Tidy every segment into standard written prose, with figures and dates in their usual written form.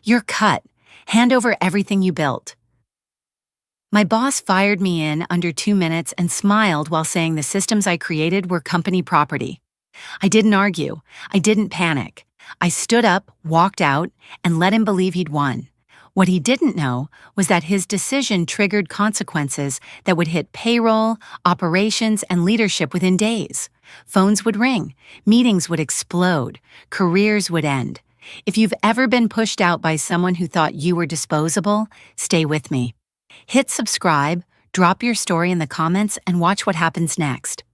You're cut. Hand over everything you built. My boss fired me in under 2 minutes and smiled while saying the systems I created were company property. I didn't argue. I didn't panic. I stood up, walked out, and let him believe he'd won. What he didn't know was that his decision triggered consequences that would hit payroll, operations, and leadership within days. Phones would ring, meetings would explode, careers would end. If you've ever been pushed out by someone who thought you were disposable, stay with me. Hit subscribe, drop your story in the comments, and watch what happens next.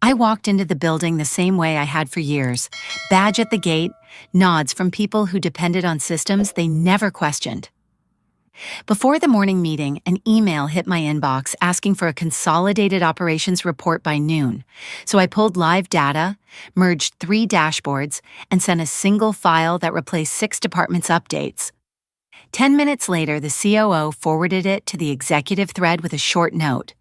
I walked into the building the same way I had for years. Badge at the gate, nods from people who depended on systems they never questioned. Before the morning meeting, an email hit my inbox asking for a consolidated operations report by noon. So I pulled live data, merged 3 dashboards, and sent a single file that replaced 6 departments' updates. 10 minutes later, the COO forwarded it to the executive thread with a short note.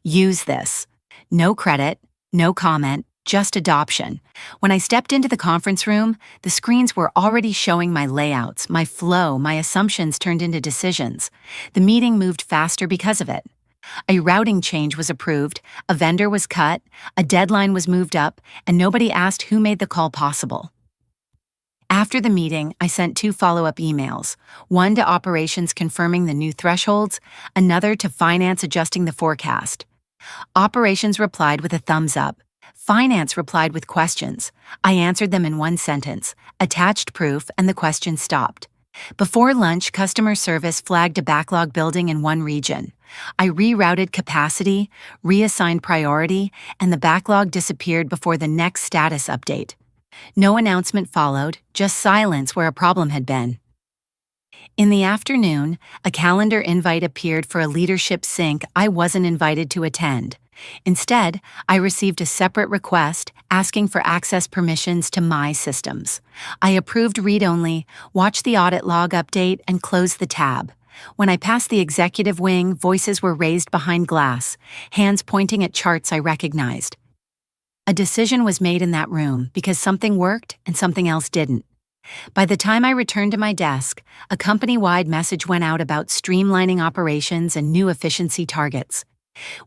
Use this. No credit, no comment, just adoption. When I stepped into the conference room, the screens were already showing my layouts, my flow, my assumptions turned into decisions. The meeting moved faster because of it. A routing change was approved, a vendor was cut, a deadline was moved up, and nobody asked who made the call possible. After the meeting, I sent 2 follow-up emails, one to operations confirming the new thresholds, another to finance adjusting the forecast. Operations replied with a thumbs up. Finance replied with questions. I answered them in one sentence, attached proof, and the question stopped. Before lunch, customer service flagged a backlog building in one region. I rerouted capacity, reassigned priority, and the backlog disappeared before the next status update. No announcement followed, just silence where a problem had been. In the afternoon, a calendar invite appeared for a leadership sync I wasn't invited to attend. Instead, I received a separate request asking for access permissions to my systems. I approved read-only, watched the audit log update, and closed the tab. When I passed the executive wing, voices were raised behind glass, hands pointing at charts I recognized. A decision was made in that room because something worked and something else didn't. By the time I returned to my desk, a company-wide message went out about streamlining operations and new efficiency targets.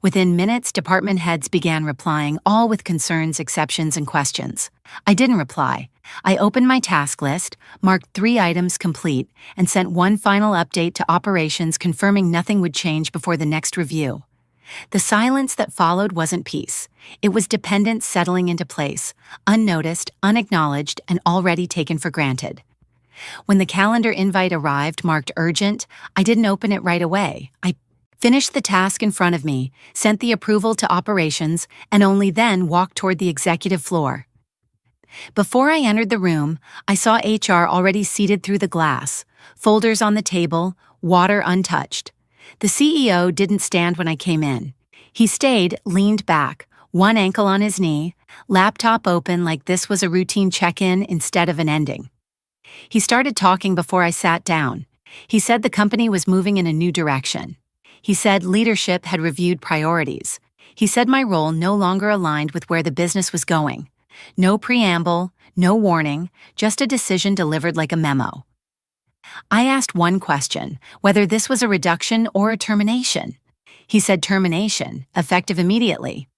Within minutes, department heads began replying, all with concerns, exceptions, and questions. I didn't reply. I opened my task list, marked 3 items complete, and sent one final update to operations confirming nothing would change before the next review. The silence that followed wasn't peace. It was dependence settling into place, unnoticed, unacknowledged, and already taken for granted. When the calendar invite arrived marked urgent, I didn't open it right away. I finished the task in front of me, sent the approval to operations, and only then walked toward the executive floor. Before I entered the room, I saw HR already seated through the glass, folders on the table, water untouched. The CEO didn't stand when I came in. He stayed, leaned back, one ankle on his knee, laptop open like this was a routine check-in instead of an ending. He started talking before I sat down. He said the company was moving in a new direction. He said leadership had reviewed priorities. He said my role no longer aligned with where the business was going. No preamble, no warning, just a decision delivered like a memo. I asked one question, whether this was a reduction or a termination. He said termination, effective immediately.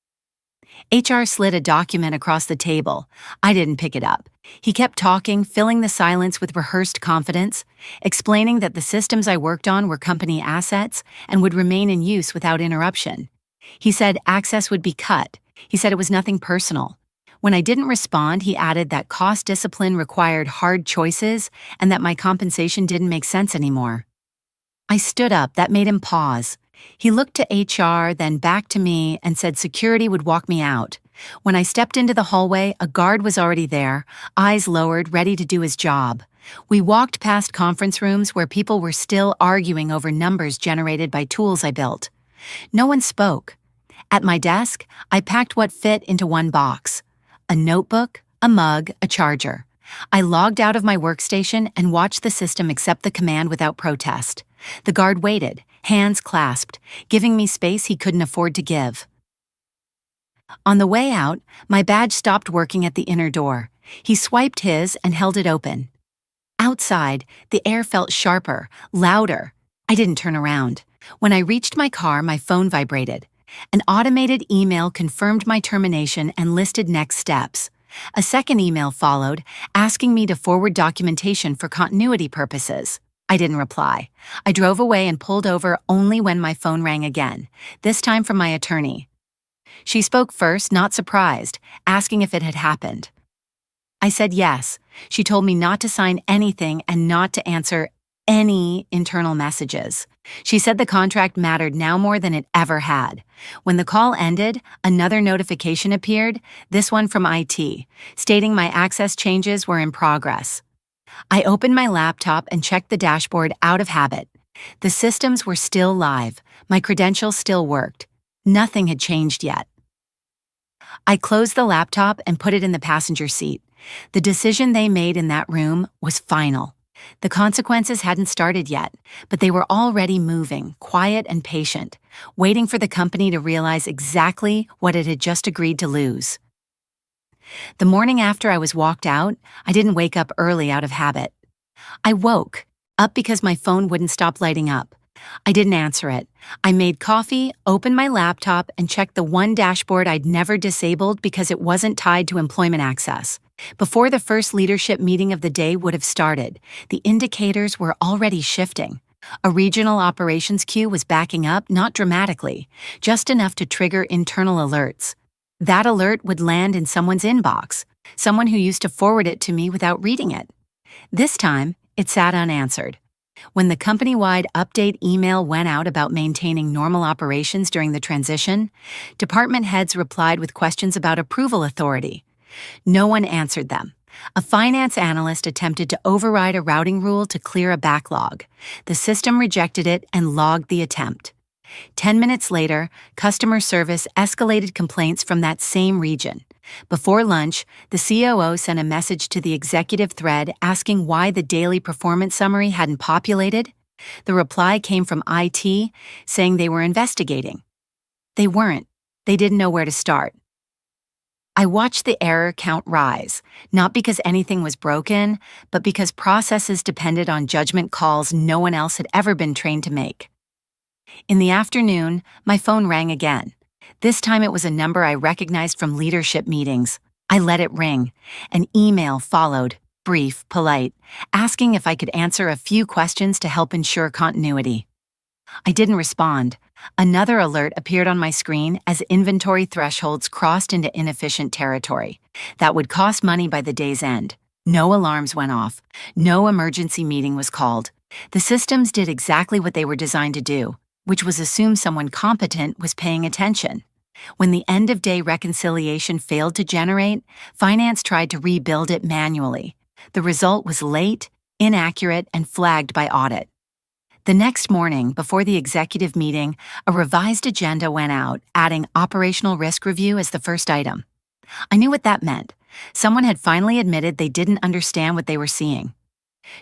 HR slid a document across the table. I didn't pick it up. He kept talking, filling the silence with rehearsed confidence, explaining that the systems I worked on were company assets and would remain in use without interruption. He said access would be cut. He said it was nothing personal. When I didn't respond, he added that cost discipline required hard choices and that my compensation didn't make sense anymore. I stood up. That made him pause. He looked to HR, then back to me, and said security would walk me out. When I stepped into the hallway, a guard was already there, eyes lowered, ready to do his job. We walked past conference rooms where people were still arguing over numbers generated by tools I built. No one spoke. At my desk, I packed what fit into one box. A notebook, a mug, a charger. I logged out of my workstation and watched the system accept the command without protest. The guard waited, hands clasped, giving me space he couldn't afford to give. On the way out, my badge stopped working at the inner door. He swiped his and held it open. Outside, the air felt sharper, louder. I didn't turn around. When I reached my car, my phone vibrated. An automated email confirmed my termination and listed next steps. A second email followed, asking me to forward documentation for continuity purposes. I didn't reply. I drove away and pulled over only when my phone rang again, this time from my attorney. She spoke first, not surprised, asking if it had happened. I said yes. She told me not to sign anything and not to answer any internal messages. She said the contract mattered now more than it ever had. When the call ended, another notification appeared, this one from IT, stating my access changes were in progress. I opened my laptop and checked the dashboard out of habit. The systems were still live. My credentials still worked. Nothing had changed yet. I closed the laptop and put it in the passenger seat. The decision they made in that room was final. The consequences hadn't started yet, but they were already moving, quiet and patient, waiting for the company to realize exactly what it had just agreed to lose. The morning after I was walked out, I didn't wake up early out of habit. I woke up because my phone wouldn't stop lighting up. I didn't answer it. I made coffee, opened my laptop, and checked the one dashboard I'd never disabled because it wasn't tied to employment access. Before the first leadership meeting of the day would have started, the indicators were already shifting. A regional operations queue was backing up, not dramatically, just enough to trigger internal alerts. That alert would land in someone's inbox, someone who used to forward it to me without reading it. This time, it sat unanswered. When the company-wide update email went out about maintaining normal operations during the transition, department heads replied with questions about approval authority. No one answered them. A finance analyst attempted to override a routing rule to clear a backlog. The system rejected it and logged the attempt. 10 minutes later, customer service escalated complaints from that same region. Before lunch, the COO sent a message to the executive thread asking why the daily performance summary hadn't populated. The reply came from IT, saying they were investigating. They weren't. They didn't know where to start. I watched the error count rise, not because anything was broken, but because processes depended on judgment calls no one else had ever been trained to make. In the afternoon, my phone rang again. This time it was a number I recognized from leadership meetings. I let it ring. An email followed, brief, polite, asking if I could answer a few questions to help ensure continuity. I didn't respond. Another alert appeared on my screen as inventory thresholds crossed into inefficient territory. That would cost money by the day's end. No alarms went off. No emergency meeting was called. The systems did exactly what they were designed to do, which was assume someone competent was paying attention. When the end-of-day reconciliation failed to generate, finance tried to rebuild it manually. The result was late, inaccurate, and flagged by audit. The next morning, before the executive meeting, a revised agenda went out, adding operational risk review as the first item. I knew what that meant. Someone had finally admitted they didn't understand what they were seeing.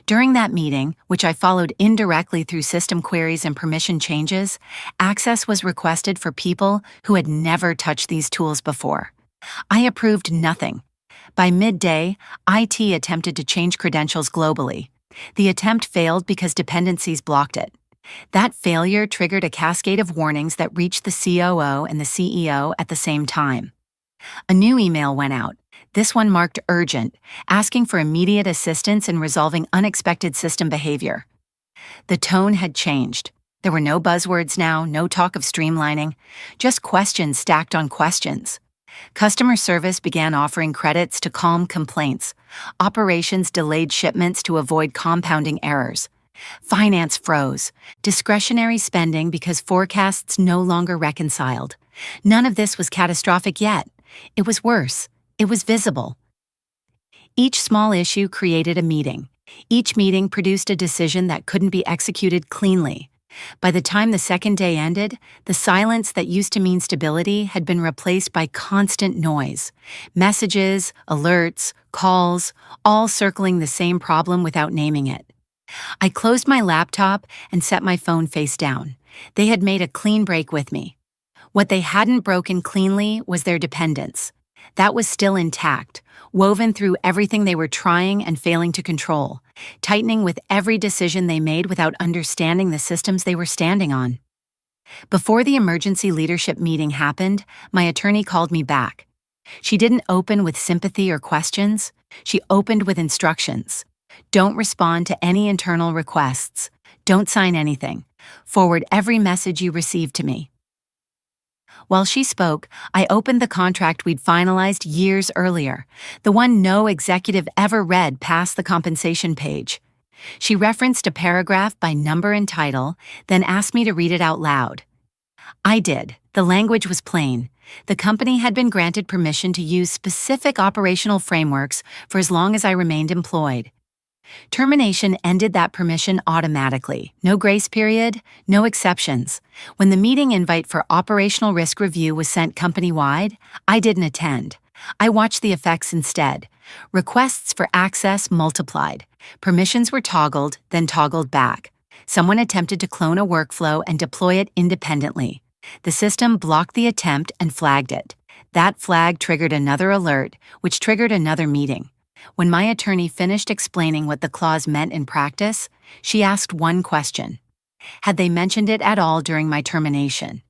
During that meeting, which I followed indirectly through system queries and permission changes, access was requested for people who had never touched these tools before. I approved nothing. By midday, IT attempted to change credentials globally. The attempt failed because dependencies blocked it. That failure triggered a cascade of warnings that reached the COO and the CEO at the same time. A new email went out. This one marked urgent, asking for immediate assistance in resolving unexpected system behavior. The tone had changed. There were no buzzwords now, no talk of streamlining, just questions stacked on questions. Customer service began offering credits to calm complaints. Operations delayed shipments to avoid compounding errors. Finance froze. Discretionary spending because forecasts no longer reconciled. None of this was catastrophic yet. It was worse. It was visible. Each small issue created a meeting. Each meeting produced a decision that couldn't be executed cleanly. By the time the second day ended, the silence that used to mean stability had been replaced by constant noise. Messages, alerts, calls, all circling the same problem without naming it. I closed my laptop and set my phone face down. They had made a clean break with me. What they hadn't broken cleanly was their dependence. That was still intact, woven through everything they were trying and failing to control, tightening with every decision they made without understanding the systems they were standing on. Before the emergency leadership meeting happened, my attorney called me back. She didn't open with sympathy or questions. She opened with instructions. Don't respond to any internal requests. Don't sign anything. Forward every message you receive to me. While she spoke, I opened the contract we'd finalized years earlier, the one no executive ever read past the compensation page. She referenced a paragraph by number and title, then asked me to read it out loud. I did. The language was plain. The company had been granted permission to use specific operational frameworks for as long as I remained employed. Termination ended that permission automatically. No grace period, no exceptions. When the meeting invite for operational risk review was sent company-wide, I didn't attend. I watched the effects instead. Requests for access multiplied. Permissions were toggled, then toggled back. Someone attempted to clone a workflow and deploy it independently. The system blocked the attempt and flagged it. That flag triggered another alert, which triggered another meeting. When my attorney finished explaining what the clause meant in practice, she asked one question. Had they mentioned it at all during my termination?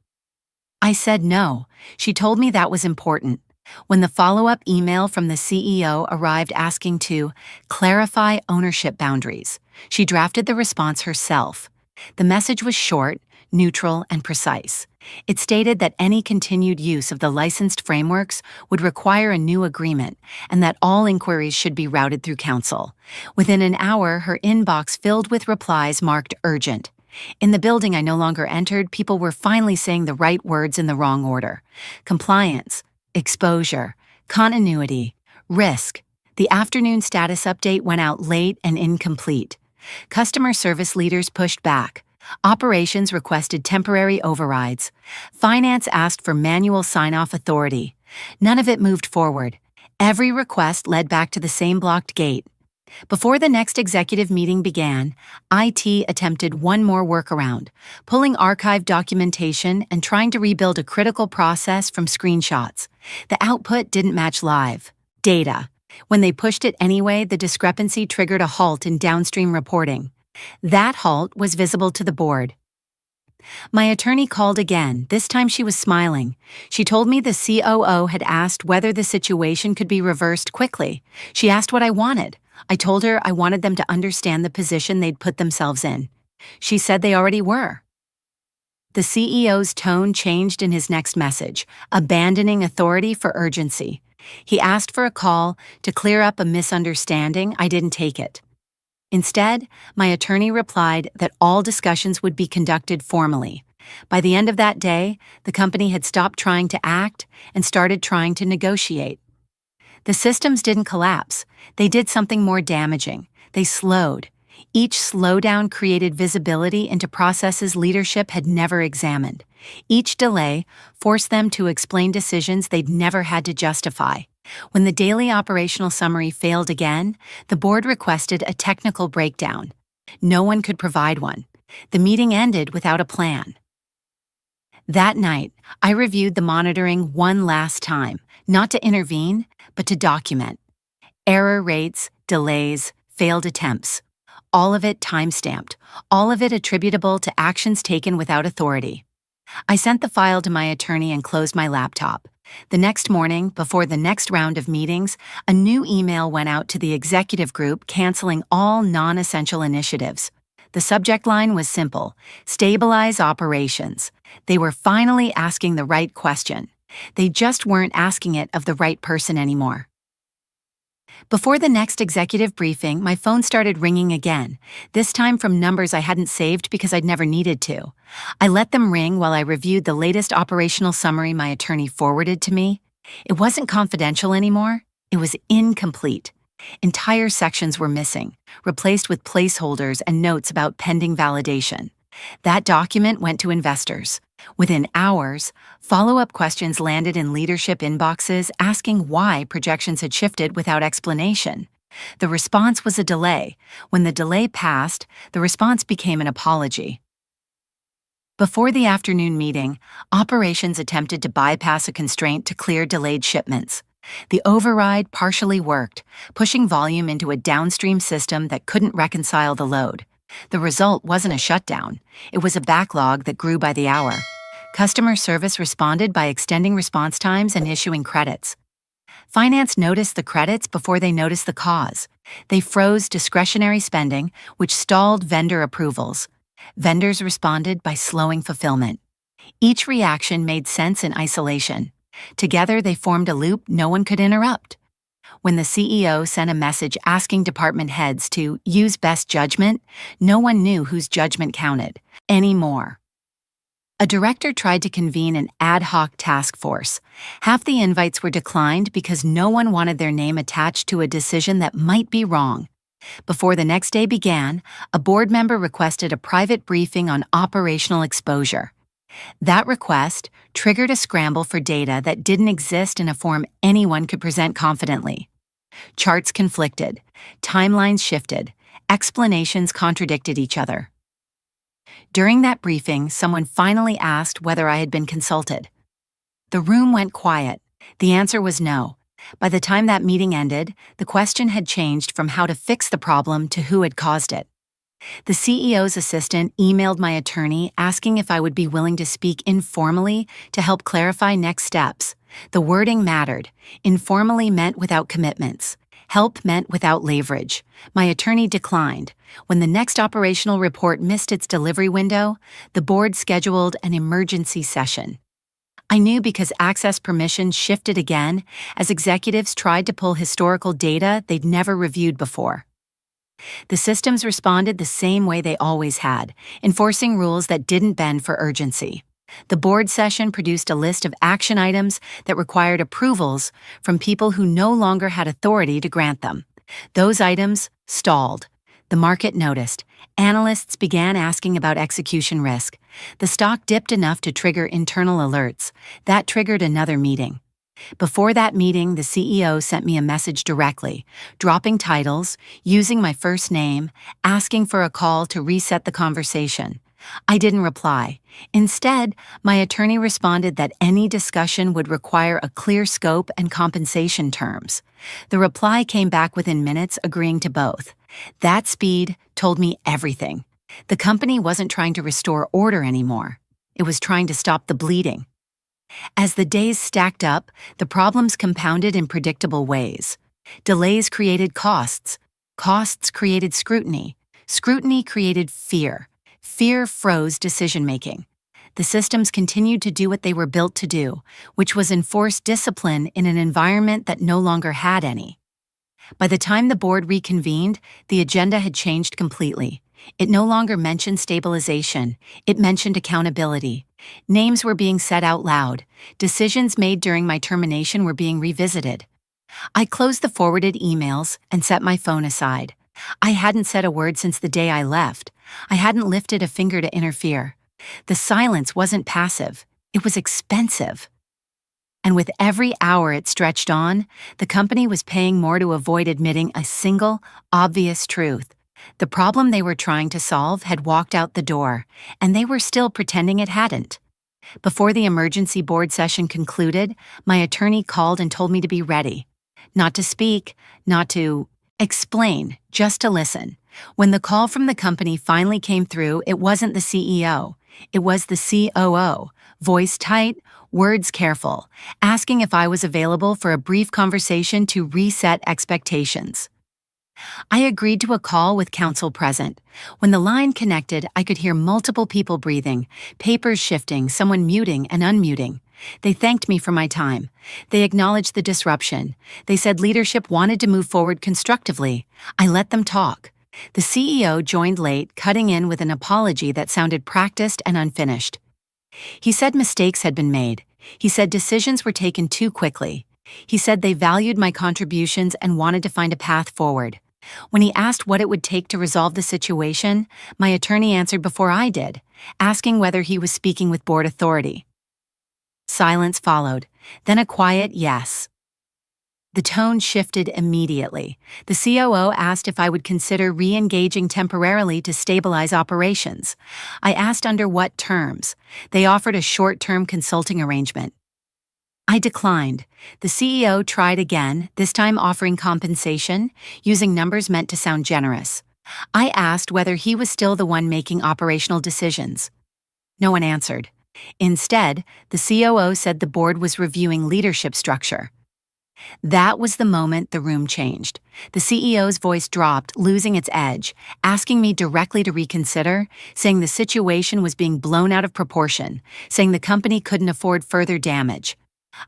I said no. She told me that was important. When the follow-up email from the CEO arrived asking to clarify ownership boundaries, she drafted the response herself. The message was short, neutral, and precise. It stated that any continued use of the licensed frameworks would require a new agreement and that all inquiries should be routed through counsel. Within an hour, her inbox filled with replies marked urgent. In the building I no longer entered, people were finally saying the right words in the wrong order. Compliance, exposure, continuity, risk. The afternoon status update went out late and incomplete. Customer service leaders pushed back. Operations requested temporary overrides. Finance asked for manual sign-off authority. None of it moved forward. Every request led back to the same blocked gate. Before the next executive meeting began, IT attempted one more workaround, pulling archived documentation and trying to rebuild a critical process from screenshots. The output didn't match live data. When they pushed it anyway, the discrepancy triggered a halt in downstream reporting. That halt was visible to the board. My attorney called again. This time she was smiling. She told me the COO had asked whether the situation could be reversed quickly. She asked what I wanted. I told her I wanted them to understand the position they'd put themselves in. She said they already were. The CEO's tone changed in his next message, abandoning authority for urgency. He asked for a call to clear up a misunderstanding. I didn't take it. Instead, my attorney replied that all discussions would be conducted formally. By the end of that day, the company had stopped trying to act and started trying to negotiate. The systems didn't collapse. They did something more damaging. They slowed. Each slowdown created visibility into processes leadership had never examined. Each delay forced them to explain decisions they'd never had to justify. When the daily operational summary failed again, the board requested a technical breakdown. No one could provide one. The meeting ended without a plan. That night, I reviewed the monitoring one last time, not to intervene, but to document. Error rates, delays, failed attempts. All of it time-stamped, all of it attributable to actions taken without authority. I sent the file to my attorney and closed my laptop. The next morning, before the next round of meetings, a new email went out to the executive group canceling all non-essential initiatives. The subject line was simple: stabilize operations. They were finally asking the right question. They just weren't asking it of the right person anymore. Before the next executive briefing, my phone started ringing again, this time from numbers I hadn't saved because I'd never needed to. I let them ring while I reviewed the latest operational summary my attorney forwarded to me. It wasn't confidential anymore. It was incomplete. Entire sections were missing, replaced with placeholders and notes about pending validation. That document went to investors. Within hours, follow-up questions landed in leadership inboxes asking why projections had shifted without explanation. The response was a delay. When the delay passed, the response became an apology. Before the afternoon meeting, operations attempted to bypass a constraint to clear delayed shipments. The override partially worked, pushing volume into a downstream system that couldn't reconcile the load. The result wasn't a shutdown, it was a backlog that grew by the hour. Customer service responded by extending response times and issuing credits. Finance noticed the credits before they noticed the cause. They froze discretionary spending, which stalled vendor approvals. Vendors responded by slowing fulfillment. Each reaction made sense in isolation. Together, they formed a loop no one could interrupt. When the CEO sent a message asking department heads to use best judgment, no one knew whose judgment counted anymore. A director tried to convene an ad hoc task force. Half the invites were declined because no one wanted their name attached to a decision that might be wrong. Before the next day began, a board member requested a private briefing on operational exposure. That request triggered a scramble for data that didn't exist in a form anyone could present confidently. Charts conflicted, timelines shifted, explanations contradicted each other. During that briefing, someone finally asked whether I had been consulted. The room went quiet. The answer was no. By the time that meeting ended, the question had changed from how to fix the problem to who had caused it. The CEO's assistant emailed my attorney asking if I would be willing to speak informally to help clarify next steps. The wording mattered. Informally meant without commitments. Help meant without leverage. My attorney declined. When the next operational report missed its delivery window, the board scheduled an emergency session. I knew because access permissions shifted again as executives tried to pull historical data they'd never reviewed before. The systems responded the same way they always had, enforcing rules that didn't bend for urgency. The board session produced a list of action items that required approvals from people who no longer had authority to grant them. Those items stalled. The market noticed. Analysts began asking about execution risk. The stock dipped enough to trigger internal alerts. That triggered another meeting. Before that meeting, the CEO sent me a message directly, dropping titles, using my first name, asking for a call to reset the conversation. I didn't reply. Instead, my attorney responded that any discussion would require a clear scope and compensation terms. The reply came back within minutes, agreeing to both. That speed told me everything. The company wasn't trying to restore order anymore. It was trying to stop the bleeding. As the days stacked up, the problems compounded in predictable ways. Delays created costs. Costs created scrutiny. Scrutiny created fear. Fear froze decision-making. The systems continued to do what they were built to do, which was enforce discipline in an environment that no longer had any. By the time the board reconvened, the agenda had changed completely. It no longer mentioned stabilization. It mentioned accountability. Names were being said out loud. Decisions made during my termination were being revisited. I closed the forwarded emails and set my phone aside. I hadn't said a word since the day I left. I hadn't lifted a finger to interfere. The silence wasn't passive. It was expensive. And with every hour it stretched on, the company was paying more to avoid admitting a single, obvious truth. The problem they were trying to solve had walked out the door, and they were still pretending it hadn't. Before the emergency board session concluded, my attorney called and told me to be ready. Not to speak, not to explain, just to listen. When the call from the company finally came through, it wasn't the CEO. It was the COO, voice tight, words careful, asking if I was available for a brief conversation to reset expectations. I agreed to a call with counsel present. When the line connected, I could hear multiple people breathing, papers shifting, someone muting and unmuting. They thanked me for my time. They acknowledged the disruption. They said leadership wanted to move forward constructively. I let them talk. The CEO joined late, cutting in with an apology that sounded practiced and unfinished. He said mistakes had been made. He said decisions were taken too quickly. He said they valued my contributions and wanted to find a path forward. When he asked what it would take to resolve the situation, my attorney answered before I did, asking whether he was speaking with board authority. Silence followed, then a quiet yes. The tone shifted immediately. The COO asked if I would consider re-engaging temporarily to stabilize operations. I asked under what terms. They offered a short-term consulting arrangement. I declined. The CEO tried again, this time offering compensation, using numbers meant to sound generous. I asked whether he was still the one making operational decisions. No one answered. Instead, the COO said the board was reviewing leadership structure. That was the moment the room changed. The CEO's voice dropped, losing its edge, asking me directly to reconsider, saying the situation was being blown out of proportion, saying the company couldn't afford further damage.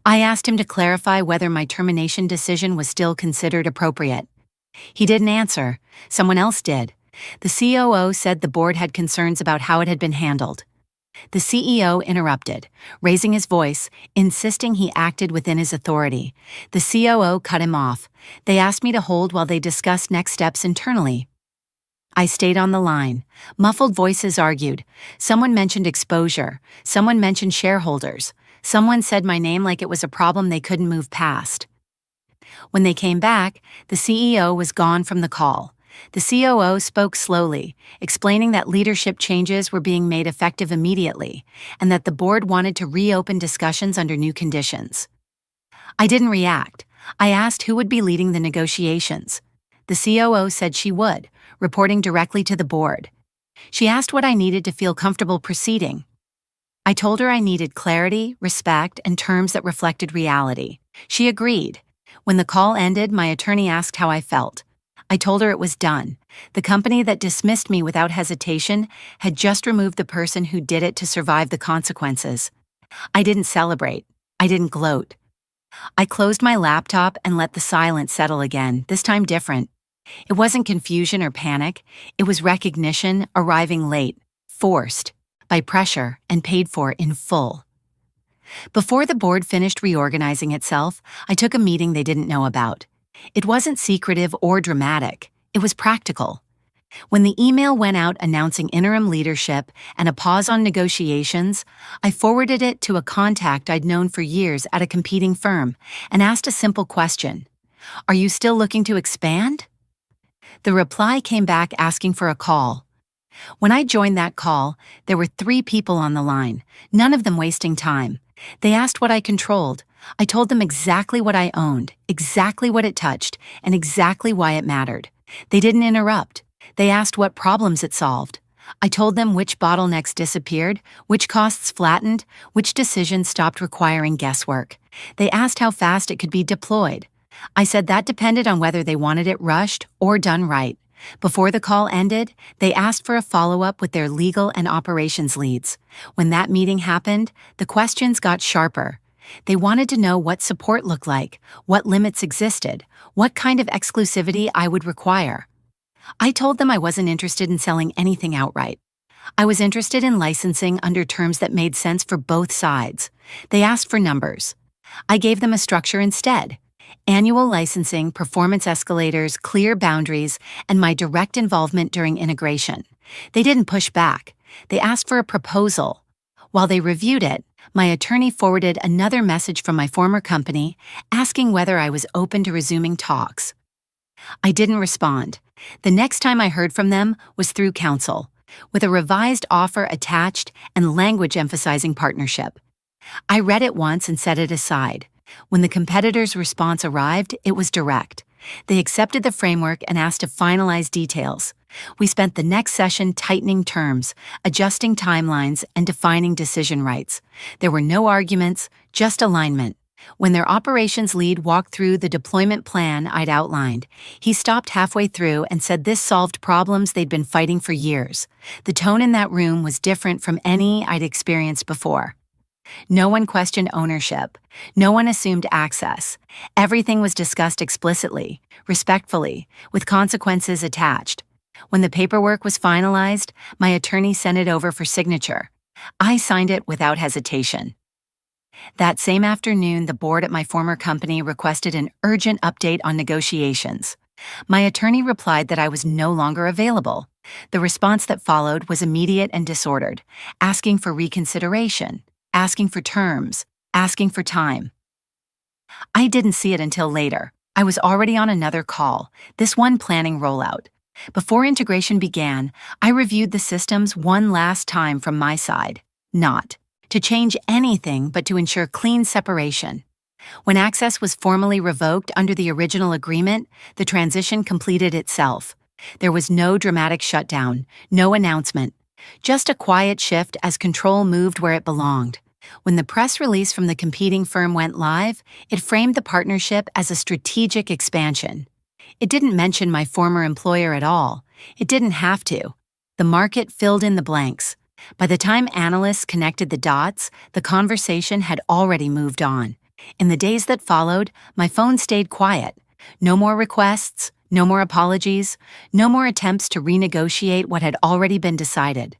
I asked him to clarify whether my termination decision was still considered appropriate. He didn't answer. Someone else did. The COO said the board had concerns about how it had been handled. The CEO interrupted, raising his voice, insisting he acted within his authority. The COO cut him off. They asked me to hold while they discussed next steps internally. I stayed on the line. Muffled voices argued. Someone mentioned exposure. Someone mentioned shareholders. Someone said my name like it was a problem they couldn't move past. When they came back, the CEO was gone from the call. The COO spoke slowly, explaining that leadership changes were being made effective immediately and that the board wanted to reopen discussions under new conditions. I didn't react. I asked who would be leading the negotiations. The COO said she would, reporting directly to the board. She asked what I needed to feel comfortable proceeding. I told her I needed clarity, respect, and terms that reflected reality. She agreed. When the call ended, my attorney asked how I felt. I told her it was done. The company that dismissed me without hesitation had just removed the person who did it to survive the consequences. I didn't celebrate. I didn't gloat. I closed my laptop and let the silence settle again, this time different. It wasn't confusion or panic. It was recognition arriving late, forced, by pressure, and paid for in full. Before the board finished reorganizing itself, I took a meeting they didn't know about. It wasn't secretive or dramatic. It was practical. When the email went out announcing interim leadership and a pause on negotiations, I forwarded it to a contact I'd known for years at a competing firm and asked a simple question. Are you still looking to expand? The reply came back asking for a call. When I joined that call, there were 3 people on the line, none of them wasting time. They asked what I controlled. I told them exactly what I owned, exactly what it touched, and exactly why it mattered. They didn't interrupt. They asked what problems it solved. I told them which bottlenecks disappeared, which costs flattened, which decisions stopped requiring guesswork. They asked how fast it could be deployed. I said that depended on whether they wanted it rushed or done right. Before the call ended, they asked for a follow-up with their legal and operations leads. When that meeting happened, the questions got sharper. They wanted to know what support looked like, what limits existed, what kind of exclusivity I would require. I told them I wasn't interested in selling anything outright. I was interested in licensing under terms that made sense for both sides. They asked for numbers. I gave them a structure instead. Annual licensing, performance escalators, clear boundaries, and my direct involvement during integration. They didn't push back. They asked for a proposal. While they reviewed it, my attorney forwarded another message from my former company asking whether I was open to resuming talks. I didn't respond. The next time I heard from them was through counsel, with a revised offer attached and language emphasizing partnership. I read it once and set it aside. When the competitor's response arrived, it was direct. They accepted the framework and asked to finalize details. We spent the next session tightening terms, adjusting timelines, and defining decision rights. There were no arguments, just alignment. When their operations lead walked through the deployment plan I'd outlined, he stopped halfway through and said this solved problems they'd been fighting for years. The tone in that room was different from any I'd experienced before. No one questioned ownership. No one assumed access. Everything was discussed explicitly, respectfully, with consequences attached. When the paperwork was finalized, my attorney sent it over for signature. I signed it without hesitation. That same afternoon, the board at my former company requested an urgent update on negotiations. My attorney replied that I was no longer available. The response that followed was immediate and disordered, asking for reconsideration, asking for terms, asking for time. I didn't see it until later. I was already on another call, this one planning rollout. Before integration began, I reviewed the systems one last time from my side. Not to change anything, but to ensure clean separation. When access was formally revoked under the original agreement, the transition completed itself. There was no dramatic shutdown, no announcement, just a quiet shift as control moved where it belonged. When the press release from the competing firm went live, it framed the partnership as a strategic expansion. It didn't mention my former employer at all. It didn't have to. The market filled in the blanks. By the time analysts connected the dots, the conversation had already moved on. In the days that followed, my phone stayed quiet. No more requests, no more apologies, no more attempts to renegotiate what had already been decided.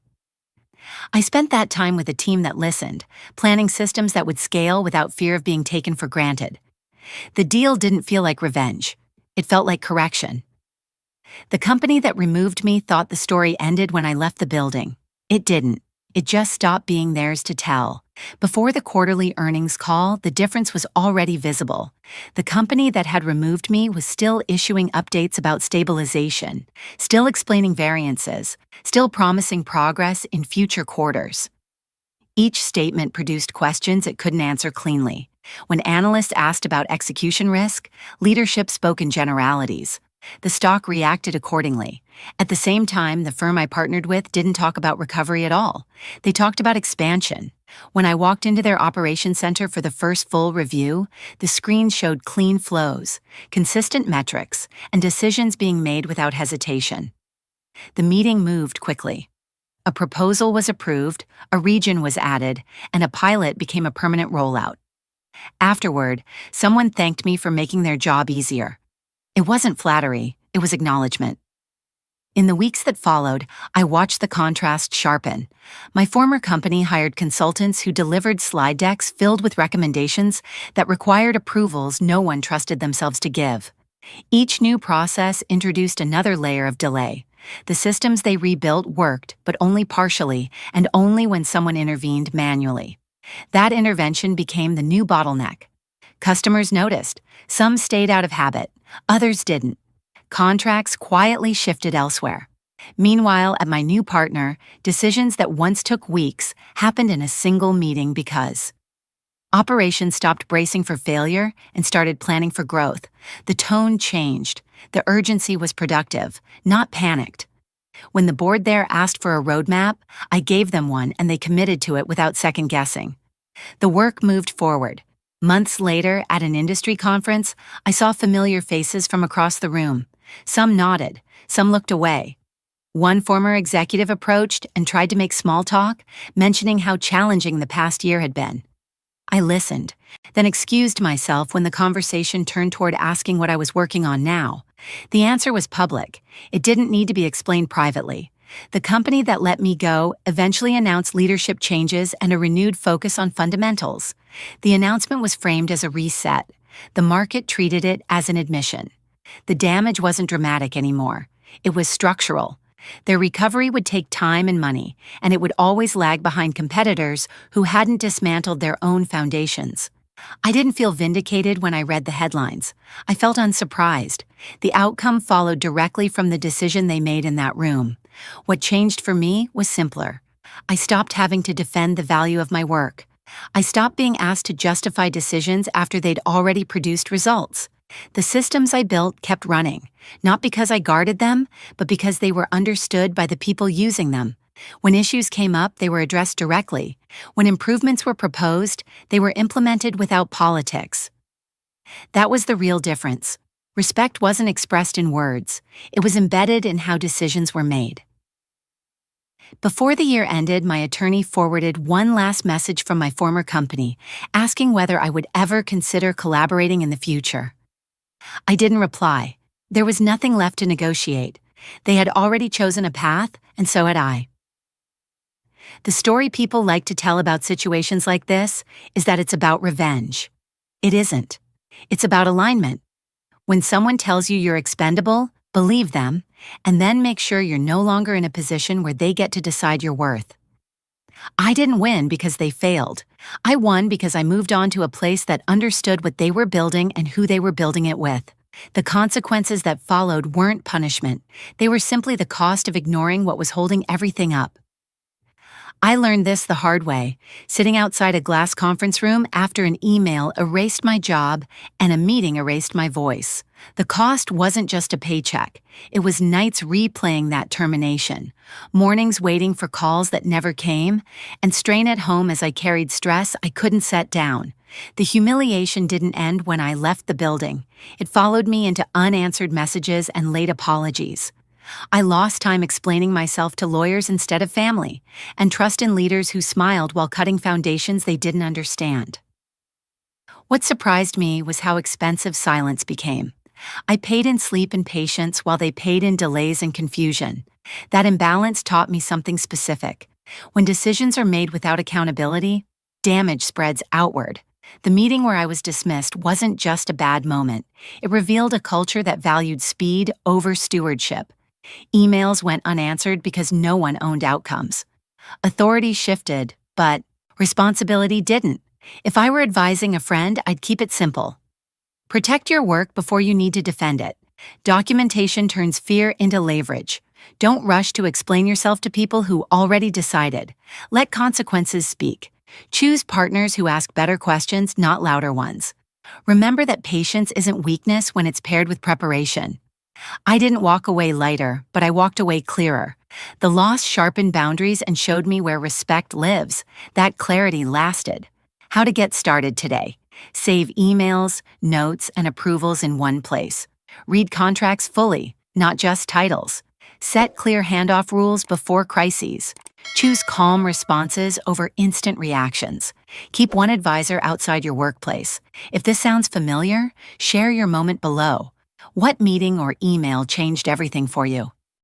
I spent that time with a team that listened, planning systems that would scale without fear of being taken for granted. The deal didn't feel like revenge. It felt like correction. The company that removed me thought the story ended when I left the building. It didn't. It just stopped being theirs to tell. Before the quarterly earnings call, the difference was already visible. The company that had removed me was still issuing updates about stabilization, still explaining variances, still promising progress in future quarters. Each statement produced questions it couldn't answer cleanly. When analysts asked about execution risk, leadership spoke in generalities. The stock reacted accordingly. At the same time, the firm I partnered with didn't talk about recovery at all. They talked about expansion. When I walked into their operations center for the first full review, the screen showed clean flows, consistent metrics, and decisions being made without hesitation. The meeting moved quickly. A proposal was approved, a region was added, and a pilot became a permanent rollout. Afterward, someone thanked me for making their job easier. It wasn't flattery, it was acknowledgement. In the weeks that followed, I watched the contrast sharpen. My former company hired consultants who delivered slide decks filled with recommendations that required approvals no one trusted themselves to give. Each new process introduced another layer of delay. The systems they rebuilt worked, but only partially, and only when someone intervened manually. That intervention became the new bottleneck. Customers noticed. Some stayed out of habit, others didn't. Contracts quietly shifted elsewhere. Meanwhile, at my new partner, decisions that once took weeks happened in a single meeting because operations stopped bracing for failure and started planning for growth. The tone changed. The urgency was productive, not panicked. When the board there asked for a roadmap, I gave them one and they committed to it without second guessing. The work moved forward. Months later, at an industry conference, I saw familiar faces from across the room. Some nodded, some looked away. One former executive approached and tried to make small talk, mentioning how challenging the past year had been. I listened, then excused myself when the conversation turned toward asking what I was working on now. The answer was public. It didn't need to be explained privately. The company that let me go eventually announced leadership changes and a renewed focus on fundamentals. The announcement was framed as a reset. The market treated it as an admission. The damage wasn't dramatic anymore. It was structural. Their recovery would take time and money, and it would always lag behind competitors who hadn't dismantled their own foundations. I didn't feel vindicated when I read the headlines. I felt unsurprised. The outcome followed directly from the decision they made in that room. What changed for me was simpler. I stopped having to defend the value of my work. I stopped being asked to justify decisions after they'd already produced results. The systems I built kept running, not because I guarded them, but because they were understood by the people using them. When issues came up, they were addressed directly. When improvements were proposed, they were implemented without politics. That was the real difference. Respect wasn't expressed in words. It was embedded in how decisions were made. Before the year ended, my attorney forwarded one last message from my former company, asking whether I would ever consider collaborating in the future. I didn't reply. There was nothing left to negotiate. They had already chosen a path, and so had I. The story people like to tell about situations like this is that it's about revenge. It isn't. It's about alignment. When someone tells you you're expendable, believe them, and then make sure you're no longer in a position where they get to decide your worth. I didn't win because they failed. I won because I moved on to a place that understood what they were building and who they were building it with. The consequences that followed weren't punishment. They were simply the cost of ignoring what was holding everything up. I learned this the hard way. Sitting outside a glass conference room after an email erased my job and a meeting erased my voice. The cost wasn't just a paycheck. It was nights replaying that termination, mornings waiting for calls that never came, and strain at home as I carried stress I couldn't set down. The humiliation didn't end when I left the building. It followed me into unanswered messages and late apologies. I lost time explaining myself to lawyers instead of family, and trust in leaders who smiled while cutting foundations they didn't understand. What surprised me was how expensive silence became. I paid in sleep and patience while they paid in delays and confusion. That imbalance taught me something specific. When decisions are made without accountability, damage spreads outward. The meeting where I was dismissed wasn't just a bad moment. It revealed a culture that valued speed over stewardship. Emails went unanswered because no one owned outcomes. Authority shifted, but responsibility didn't. If I were advising a friend, I'd keep it simple. Protect your work before you need to defend it. Documentation turns fear into leverage. Don't rush to explain yourself to people who already decided. Let consequences speak. Choose partners who ask better questions, not louder ones. Remember that patience isn't weakness when it's paired with preparation. I didn't walk away lighter, but I walked away clearer. The loss sharpened boundaries and showed me where respect lives. That clarity lasted. How to get started today. Save emails, notes, and approvals in one place. Read contracts fully, not just titles. Set clear handoff rules before crises. Choose calm responses over instant reactions. Keep one advisor outside your workplace. If this sounds familiar, share your moment below. What meeting or email changed everything for you?